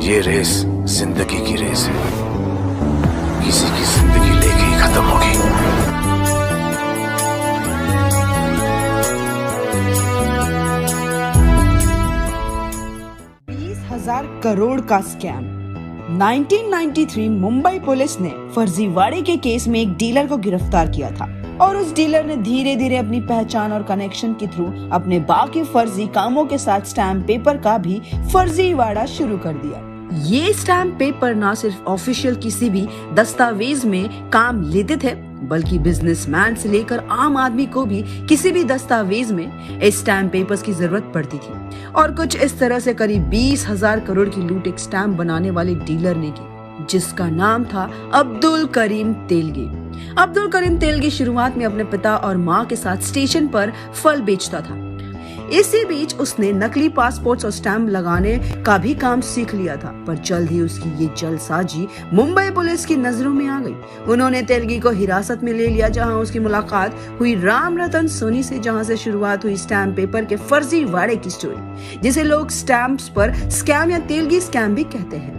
ये रेस जिंदगी की रेस है, किसी की जिंदगी लेके ही खत्म होगी। 20,000 करोड़ का स्कैम। 1993 मुंबई पुलिस ने फर्जीवाड़े के केस में एक डीलर को गिरफ्तार किया था और उस डीलर ने धीरे धीरे अपनी पहचान और कनेक्शन के थ्रू अपने बाकी फर्जी कामों के साथ स्टैम्प पेपर का भी फर्जीवाड़ा शुरू कर दिया। ये स्टैम्प पेपर न सिर्फ ऑफिशियल किसी भी दस्तावेज में काम लेते थे, बल्कि बिजनेसमैन से लेकर आम आदमी को भी किसी भी दस्तावेज में इस स्टैम्प पेपर्स की जरूरत पड़ती थी। और कुछ इस तरह से करीब 20,000 करोड़ की लूट एक स्टैम्प बनाने वाले डीलर ने की, जिसका नाम था अब्दुल करीम तेलगी। अब्दुल करीम तेलगी शुरुआत में अपने पिता और माँ के साथ स्टेशन पर फल बेचता था। इसी बीच उसने नकली पासपोर्ट्स और स्टैम्प लगाने का भी काम सीख लिया था, पर जल्द ही उसकी ये जलसाजी मुंबई पुलिस की नजरों में आ गई। उन्होंने तेलगी को हिरासत में ले लिया, जहां उसकी मुलाकात हुई राम रतन सोनी से, जहां से शुरुआत हुई स्टैम्प पेपर के फर्जीवाड़े की स्टोरी, जिसे लोग स्टैम्प्स पर स्कैम या तेलगी स्कैम भी कहते हैं।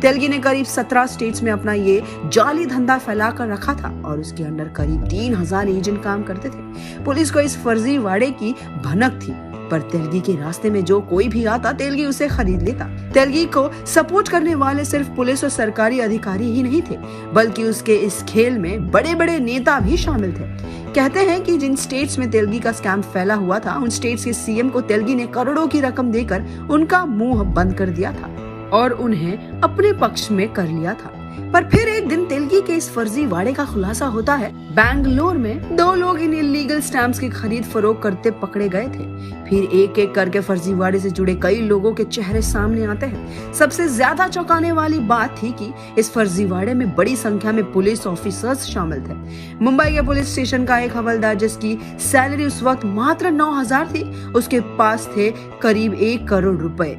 तेलगी ने करीब 17 स्टेट्स में अपना ये जाली धंधा फैला कर रखा था और उसके अंडर करीब 3,000 एजेंट काम करते थे। पुलिस को इस फर्जीवाड़े की भनक थी, पर तेलगी के रास्ते में जो कोई भी आता, तेलगी उसे खरीद लेता। तेलगी को सपोर्ट करने वाले सिर्फ पुलिस और सरकारी अधिकारी ही नहीं थे, बल्कि उसके इस खेल में बड़े बड़े नेता भी शामिल थे। कहते हैं कि जिन स्टेट्स में तेलगी का स्कैम फैला हुआ था, उन स्टेट्स के सीएम को तेलगी ने करोड़ों की रकम देकर उनका मुंह बंद कर दिया था और उन्हें अपने पक्ष में कर लिया था। पर फिर एक दिन तेलगी के इस फर्जीवाड़े का खुलासा होता है। बैंगलोर में 2 लोग इन इलीगल स्टैम्प्स की खरीद फरोख्त करते पकड़े गए थे। फिर एक एक करके फर्जीवाड़े से जुड़े कई लोगों के चेहरे सामने आते हैं। सबसे ज्यादा चौंकाने वाली बात थी कि इस फर्जीवाड़े में बड़ी संख्या में पुलिस ऑफिसर्स शामिल थे। मुंबई के पुलिस स्टेशन का एक हवलदार, जिसकी सैलरी उस वक्त मात्र 9,000 थी, उसके पास थे करीब 1 करोड़ रुपए।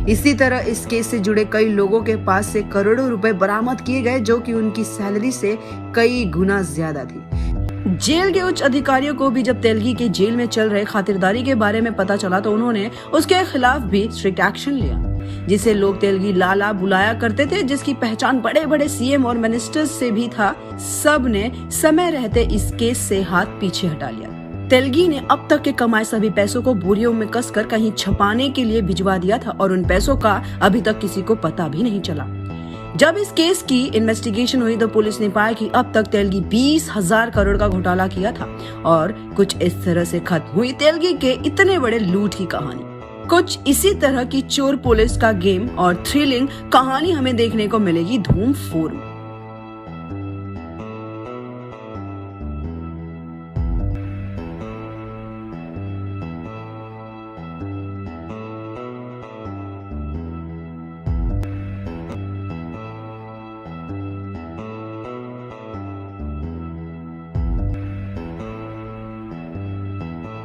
इसी तरह इस केस से जुड़े कई लोगों के पास से करोड़ों रुपए बरामद किए गए, जो कि उनकी सैलरी से कई गुना ज्यादा थी। जेल के उच्च अधिकारियों को भी जब तेलगी के जेल में चल रहे खातिरदारी के बारे में पता चला, तो उन्होंने उसके खिलाफ भी स्ट्रिक्ट एक्शन लिया, जिसे लोग तेलगी लाला बुलाया करते थे, जिसकी पहचान बड़े बड़े सीएम और मिनिस्टर्स से भी था। सब ने समय रहते इस केस से हाथ पीछे हटा लिया। तेलगी ने अब तक के कमाए सभी पैसों को बोरियों में कसकर कहीं छुपाने के लिए भिजवा दिया था और उन पैसों का अभी तक किसी को पता भी नहीं चला। जब इस केस की इन्वेस्टिगेशन हुई तो पुलिस ने पाया कि अब तक तेलगी 20,000 करोड़ का घोटाला किया था और कुछ इस तरह से खत्म हुई तेलगी के इतने बड़े लूट की कहानी। कुछ इसी तरह की चोर पुलिस का गेम और थ्रिलिंग कहानी हमें देखने को मिलेगी धूम 4 में।